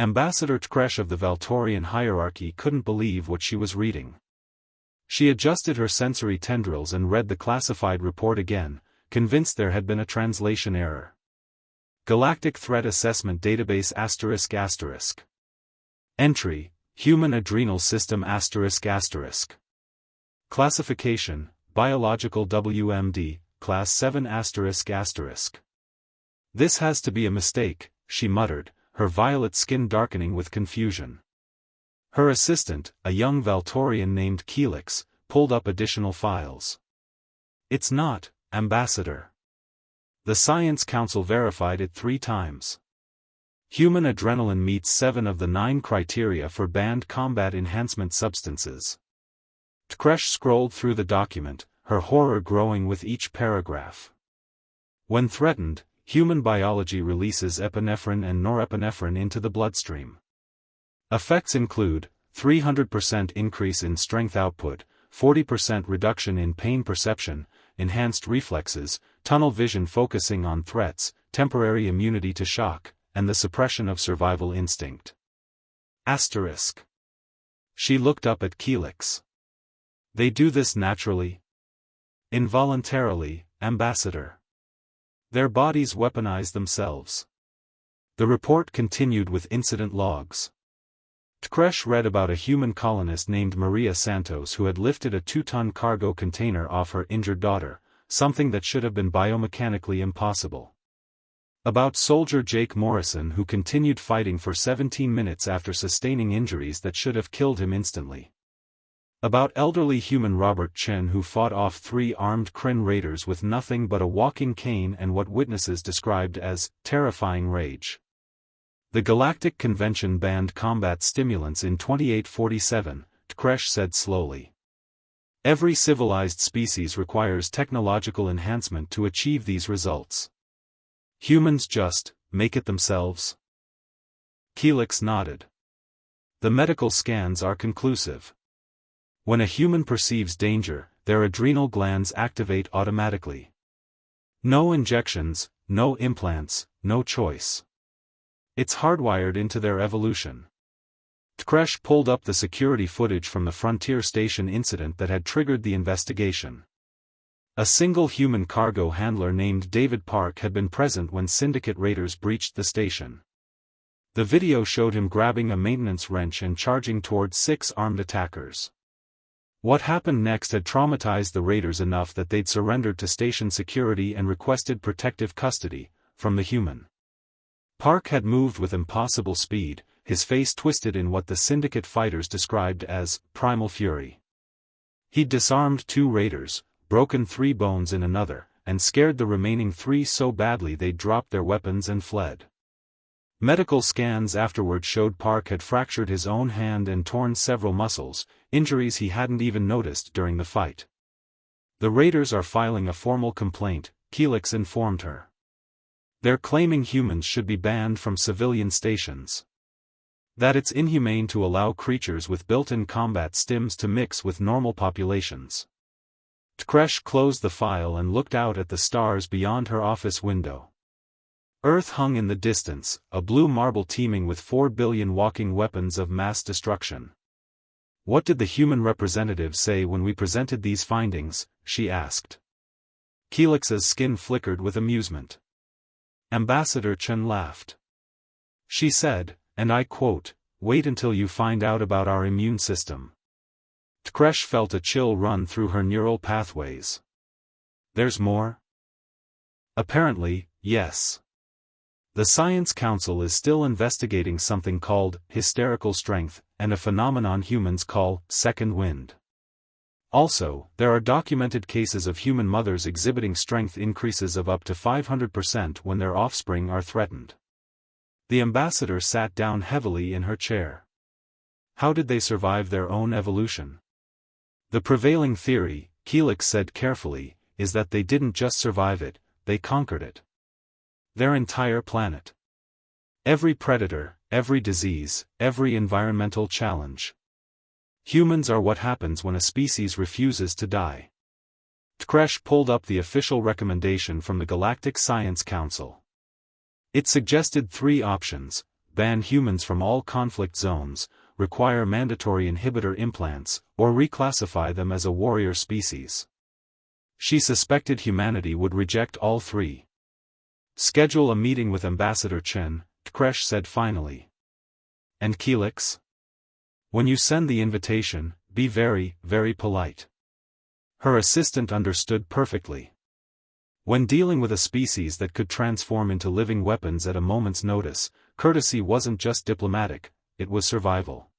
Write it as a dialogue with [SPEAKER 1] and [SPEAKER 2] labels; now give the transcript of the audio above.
[SPEAKER 1] Ambassador Tkresh of the Valtorian hierarchy couldn't believe what she was reading. She adjusted her sensory tendrils and read the classified report again, convinced there had been a translation error. Galactic Threat Assessment Database ***. Entry: Human Adrenal System ***. Classification: Biological WMD, Class 7 ***. This has to be a mistake, she muttered, her violet skin darkening with confusion. Her assistant, a young Valtorian named Kelix, pulled up additional files. It's not, Ambassador. The Science Council verified it 3 times. Human adrenaline meets 7 of the 9 criteria for banned combat enhancement substances. Tkresh scrolled through the document, her horror growing with each paragraph. When threatened, human biology releases epinephrine and norepinephrine into the bloodstream. Effects include 300% increase in strength output, 40% reduction in pain perception, enhanced reflexes, tunnel vision focusing on threats, temporary immunity to shock, and the suppression of survival instinct. Asterisk. She looked up at Kelix. They do this naturally? Involuntarily, Ambassador. Their bodies weaponize themselves. The report continued with incident logs. Tkresh read about a human colonist named Maria Santos who had lifted a 2-ton cargo container off her injured daughter, something that should have been biomechanically impossible. About soldier Jake Morrison who continued fighting for 17 minutes after sustaining injuries that should have killed him instantly. About elderly human Robert Chen who fought off 3 armed Kryn raiders with nothing but a walking cane and what witnesses described as terrifying rage. The Galactic Convention banned combat stimulants in 2847, Tkresh said slowly. Every civilized species requires technological enhancement to achieve these results. Humans just make it themselves? Kelix nodded. The medical scans are conclusive. When a human perceives danger, their adrenal glands activate automatically. No injections, no implants, no choice. It's hardwired into their evolution. Tkresh pulled up the security footage from the Frontier Station incident that had triggered the investigation. A single human cargo handler named David Park had been present when Syndicate raiders breached the station. The video showed him grabbing a maintenance wrench and charging towards 6 armed attackers. What happened next had traumatized the raiders enough that they'd surrendered to station security and requested protective custody from the human. Park had moved with impossible speed, his face twisted in what the Syndicate fighters described as primal fury. He'd disarmed 2 raiders, broken 3 bones in another, and scared the remaining 3 so badly they dropped their weapons and fled. Medical scans afterward showed Park had fractured his own hand and torn several muscles, injuries he hadn't even noticed during the fight. The raiders are filing a formal complaint, Kelix informed her. They're claiming humans should be banned from civilian stations. That it's inhumane to allow creatures with built-in combat stims to mix with normal populations. Tkresh closed the file and looked out at the stars beyond her office window. Earth hung in the distance, a blue marble teeming with 4 billion walking weapons of mass destruction. What did the human representatives say when we presented these findings? She asked. Kelix's skin flickered with amusement. Ambassador Chen laughed. She said, and I quote, "Wait until you find out about our immune system." Tkresh felt a chill run through her neural pathways. There's more? Apparently, yes. The Science Council is still investigating something called hysterical strength, and a phenomenon humans call second wind. Also, there are documented cases of human mothers exhibiting strength increases of up to 500% when their offspring are threatened. The ambassador sat down heavily in her chair. How did they survive their own evolution? The prevailing theory, Kelix said carefully, is that they didn't just survive it, they conquered it. Their entire planet. Every predator, every disease, every environmental challenge. Humans are what happens when a species refuses to die. Tkresh pulled up the official recommendation from the Galactic Science Council. It suggested 3 options: ban humans from all conflict zones, require mandatory inhibitor implants, or reclassify them as a warrior species. She suspected humanity would reject all three. Schedule a meeting with Ambassador Chen, Kresh said finally. And Keelix? When you send the invitation, be very, very polite. Her assistant understood perfectly. When dealing with a species that could transform into living weapons at a moment's notice, courtesy wasn't just diplomatic, it was survival.